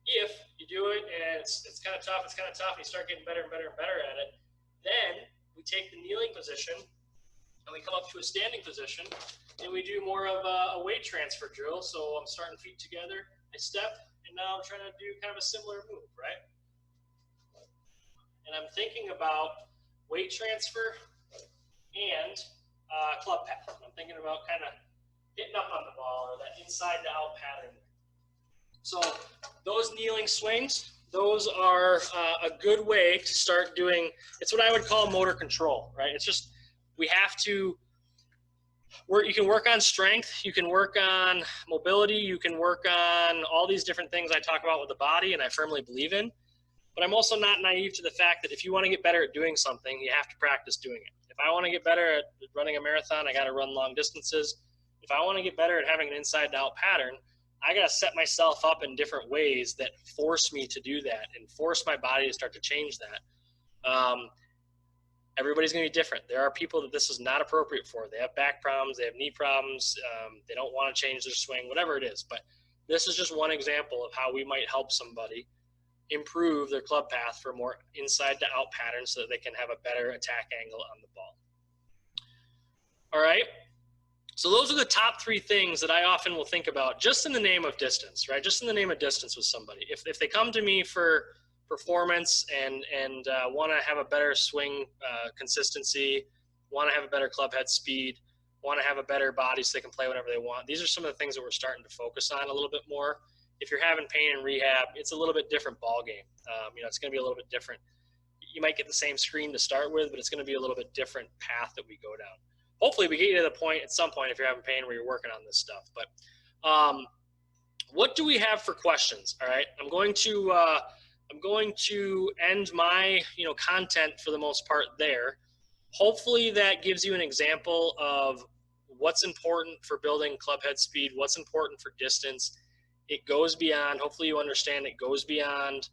if you do it and it's kind of tough, and you start getting better and better and better at it, then we take the kneeling position and we come up to a standing position and we do more of a weight transfer drill. So I'm starting feet together, I step, and now I'm trying to do kind of a similar move, right? And I'm thinking about weight transfer and club path. I'm thinking about kind of hitting up on the ball or that inside to out pattern. So those kneeling swings, those are a good way to start doing, it's what I would call motor control, right? It's just, we have to work, you can work on strength, you can work on mobility, you can work on all these different things I talk about with the body and I firmly believe in. But I'm also not naive to the fact that if you want to get better at doing something, you have to practice doing it. If I want to get better at running a marathon, I got to run long distances. If I want to get better at having an inside-out pattern, I got to set myself up in different ways that force me to do that and force my body to start to change that. Everybody's going to be different. There are people that this is not appropriate for. They have back problems, they have knee problems, they don't want to change their swing, whatever it is. But this is just one example of how we might help somebody improve their club path for more inside to out patterns so that they can have a better attack angle on the ball. All right. So those are the top three things that I often will think about just in the name of distance, right? Just in the name of distance with somebody. If they come to me for performance and want to have a better swing consistency, want to have a better club head speed, want to have a better body so they can play whatever they want. These are some of the things that we're starting to focus on a little bit more. If you're having pain in rehab, it's a little bit different ball game. It's going to be a little bit different. You might get the same screen to start with, but it's going to be a little bit different path that we go down. Hopefully we get you to the point at some point if you're having pain where you're working on this stuff. But what do we have for questions? All right, I'm going to end my content for the most part there. Hopefully that gives you an example of what's important for building club head speed, what's important for distance. It goes beyond, hopefully you understand, it goes beyond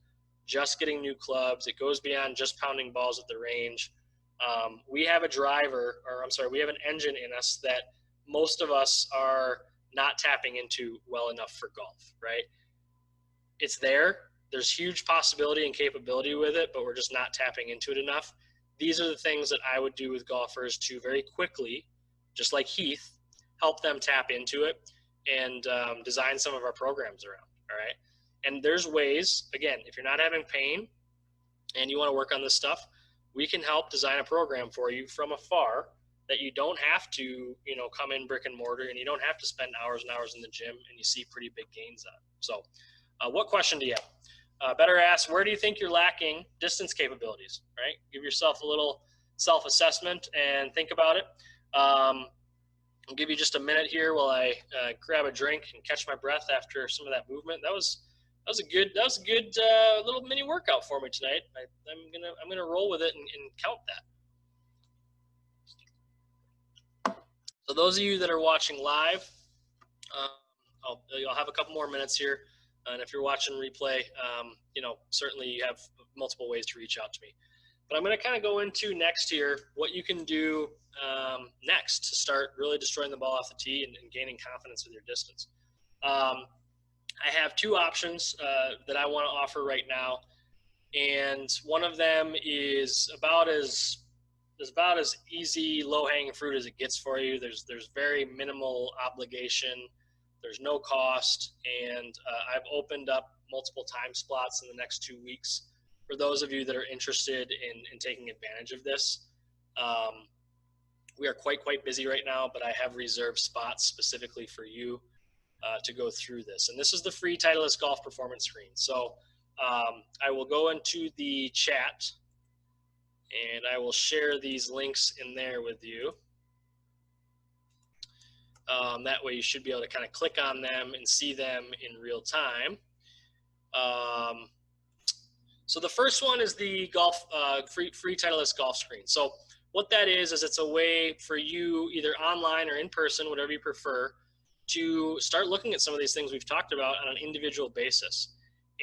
just getting new clubs. It goes beyond just pounding balls at the range. We have we have an engine in us that most of us are not tapping into well enough for golf, right? It's there. There's huge possibility and capability with it, but we're just not tapping into it enough. These are the things that I would do with golfers to very quickly, just like Heath, help them tap into it and design some of our programs around, all right? And there's ways, again, if you're not having pain and you want to work on this stuff, we can help design a program for you from afar that you don't have to, you know, come in brick and mortar, and you don't have to spend hours and hours in the gym, and you see pretty big gains on. So what question do you have? Better ask, where do you think you're lacking distance capabilities, right? Give yourself a little self-assessment and think about it. I'll give you just a minute here while I grab a drink and catch my breath after some of that movement. That was a good little mini workout for me tonight. I'm gonna roll with it and count that. So those of you that are watching live, I'll have a couple more minutes here, and if you're watching replay, you know, certainly you have multiple ways to reach out to me. But I'm going to kind of go into next here what you can do next to start really destroying the ball off the tee and gaining confidence with your distance. I have two options that I want to offer right now, and one of them is about as easy, low-hanging fruit as it gets for you. There's very minimal obligation. There's no cost, and I've opened up multiple time slots in the next 2 weeks for those of you that are interested in taking advantage of this. We are quite busy right now, but I have reserved spots specifically for you to go through this. And this is the free Titleist Golf Performance Screen. So I will go into the chat, and I will share these links in there with you. That way you should be able to kind of click on them and see them in real time. So the first one is the golf free Titleist golf screen. So what that is it's a way for you, either online or in person, whatever you prefer, to start looking at some of these things we've talked about on an individual basis.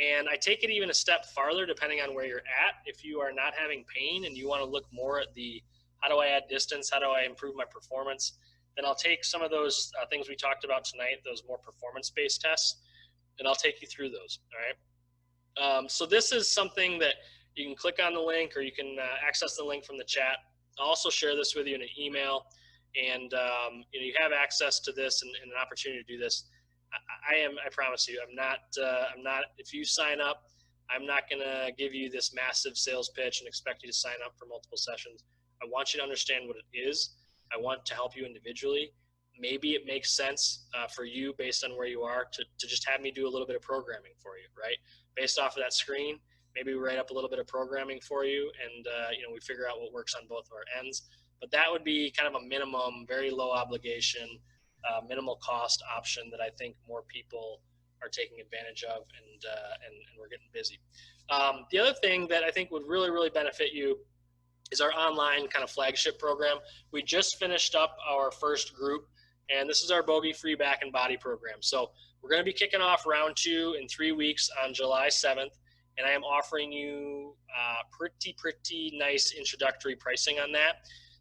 And I take it even a step farther depending on where you're at. If you are not having pain and you want to look more at the how do I add distance, how do I improve my performance, then I'll take some of those things we talked about tonight, those more performance-based tests, and I'll take you through those, all right? So this is something that you can click on the link, or you can access the link from the chat. I'll also share this with you in an email, and you know, you have access to this and an opportunity to do this. I promise you, I'm not, if you sign up, I'm not gonna give you this massive sales pitch and expect you to sign up for multiple sessions. I want you to understand what it is. I want to help you individually. Maybe it makes sense for you, based on where you are, to just have me do a little bit of programming for you, right? Based off of that screen, maybe we write up a little bit of programming for you, and you know, we figure out what works on both of our ends. But that would be kind of a minimum, very low obligation, minimal cost option that I think more people are taking advantage of, and we're getting busy. The other thing that I think would really benefit you is our online kind of flagship program. We just finished up our first group, and this is our Bogey Free Back and Body program. So we're going to be kicking off round 2 in 3 weeks on July 7th, and I am offering you pretty nice introductory pricing on that.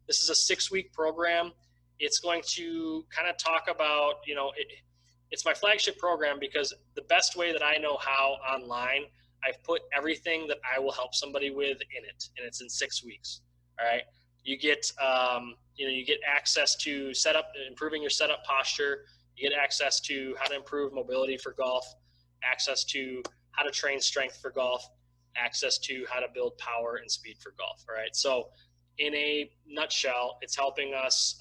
This is a 6-week program. It's going to kind of talk about, you know, it's my flagship program because the best way that I know how online, I've put everything that I will help somebody with in it, and it's in 6 weeks. All right. You get, you know, you get access to improving your setup posture. You get access to how to improve mobility for golf, access to how to train strength for golf, access to how to build power and speed for golf. All right. So in a nutshell, it's helping us,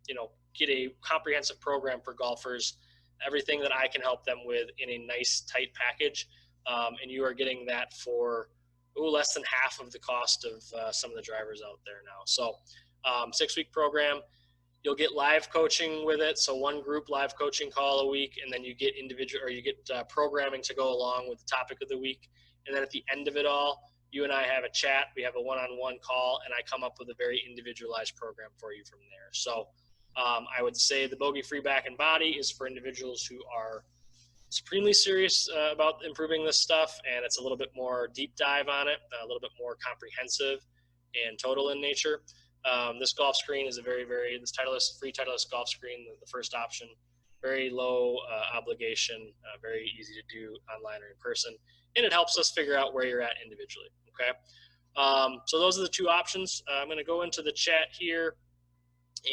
you know, get a comprehensive program for golfers, everything that I can help them with in a nice, tight package. And you are getting that for less than half of the cost of some of the drivers out there now. So 6-week program, you'll get live coaching with it. So 1 group live coaching call a week, and then you get individual, or you get programming to go along with the topic of the week. And then at the end of it all, you and I have a chat, we have a one-on-one call, and I come up with a very individualized program for you from there. So I would say the Bogey Free Back and Body is for individuals who are supremely serious about improving this stuff, and it's a little bit more deep dive on it, a little bit more comprehensive and total in nature. This golf screen is a this free Titleist golf screen, the first option, very low obligation, very easy to do online or in person, and it helps us figure out where you're at individually. Okay, so those are the 2 options. I'm going to go into the chat here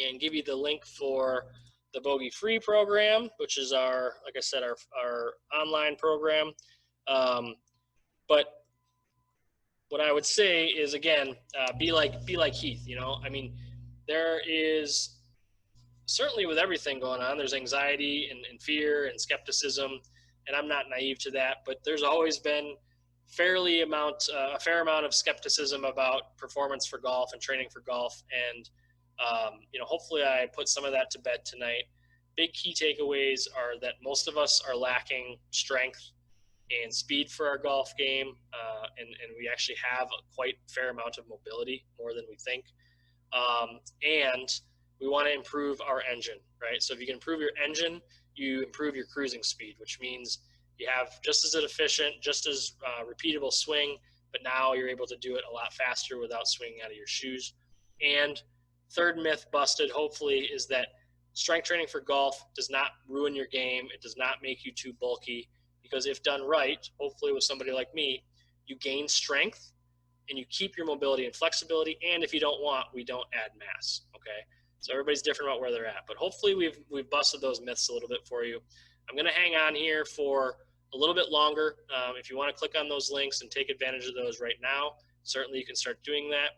and give you the link for the Bogey Free program, which is our, like I said, our online program. But what I would say is, again, be like Heath. I mean, there is certainly, with everything going on, there's anxiety and fear and skepticism, and I'm not naive to that. But there's always been a fair amount of skepticism about performance for golf and training for golf, and hopefully I put some of that to bed tonight. Big key takeaways are that most of us are lacking strength and speed for our golf game, and we actually have a quite fair amount of mobility, more than we think. And we want to improve our engine, right? So if you can improve your engine, you improve your cruising speed, which means you have just as efficient, just as repeatable swing, but now you're able to do it a lot faster without swinging out of your shoes. And third myth busted, hopefully, is that strength training for golf does not ruin your game. It does not make you too bulky, because if done right, hopefully with somebody like me, you gain strength and you keep your mobility and flexibility. And if you don't want, we don't add mass. Okay. So everybody's different about where they're at, but hopefully we've busted those myths a little bit for you. I'm going to hang on here for a little bit longer. If you want to click on those links and take advantage of those right now, certainly you can start doing that.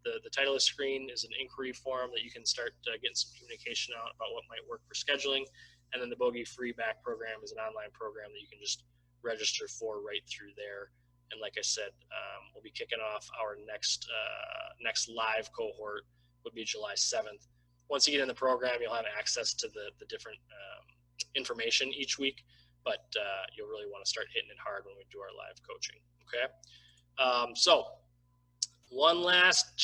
The title of the screen is an inquiry form that you can start getting some communication out about what might work for scheduling. And then the Bogey Free Back program is an online program that you can just register for right through there. And like I said, we'll be kicking off our next live cohort would be July 7th. Once you get in the program, you'll have access to the different information each week, but you'll really want to start hitting it hard when we do our live coaching. Okay. So one last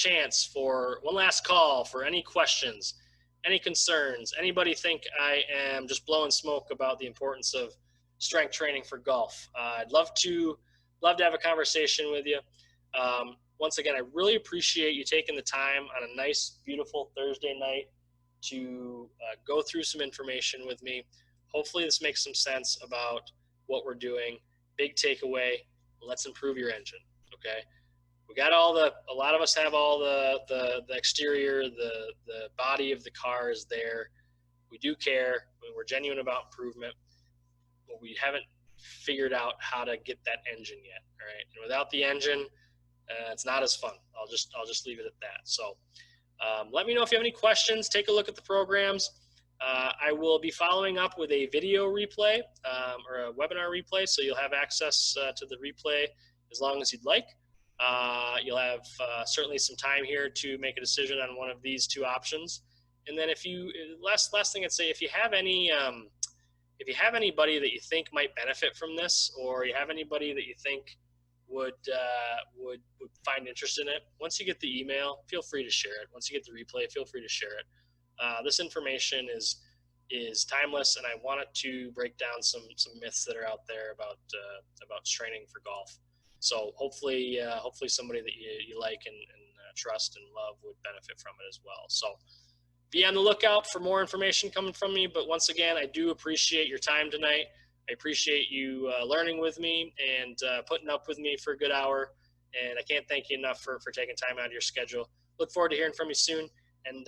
call for any questions, any concerns. Anybody think I am just blowing smoke about the importance of strength training for golf? I'd love to have a conversation with you. Once again, I really appreciate you taking the time on a nice, beautiful Thursday night to go through some information with me. Hopefully this makes some sense about what we're doing. Big takeaway, let's improve your engine, okay? We got a lot of us have all the exterior, the body of the car is there. We do care, we're genuine about improvement, but we haven't figured out how to get that engine yet, all right? And without the engine, it's not as fun. I'll just leave it at that. So let me know if you have any questions. Take a look at the programs. I will be following up with a video replay or a webinar replay, so you'll have access to the replay as long as you'd like. You'll have certainly some time here to make a decision on one of these two options. And then last thing I'd say, if you have anybody that you think might benefit from this, or you have anybody that you think would find interest in it, once you get the email, feel free to share it. Once you get the replay, feel free to share it. This information is timeless, and I wanted to break down some myths that are out there about training for golf. So hopefully somebody that you like and trust and love would benefit from it as well. So be on the lookout for more information coming from me. But once again, I do appreciate your time tonight. I appreciate you learning with me and putting up with me for a good hour. And I can't thank you enough for taking time out of your schedule. Look forward to hearing from you soon. And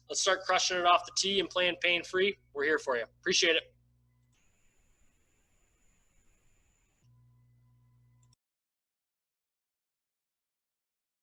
let's start crushing it off the tee and playing pain-free. We're here for you. Appreciate it.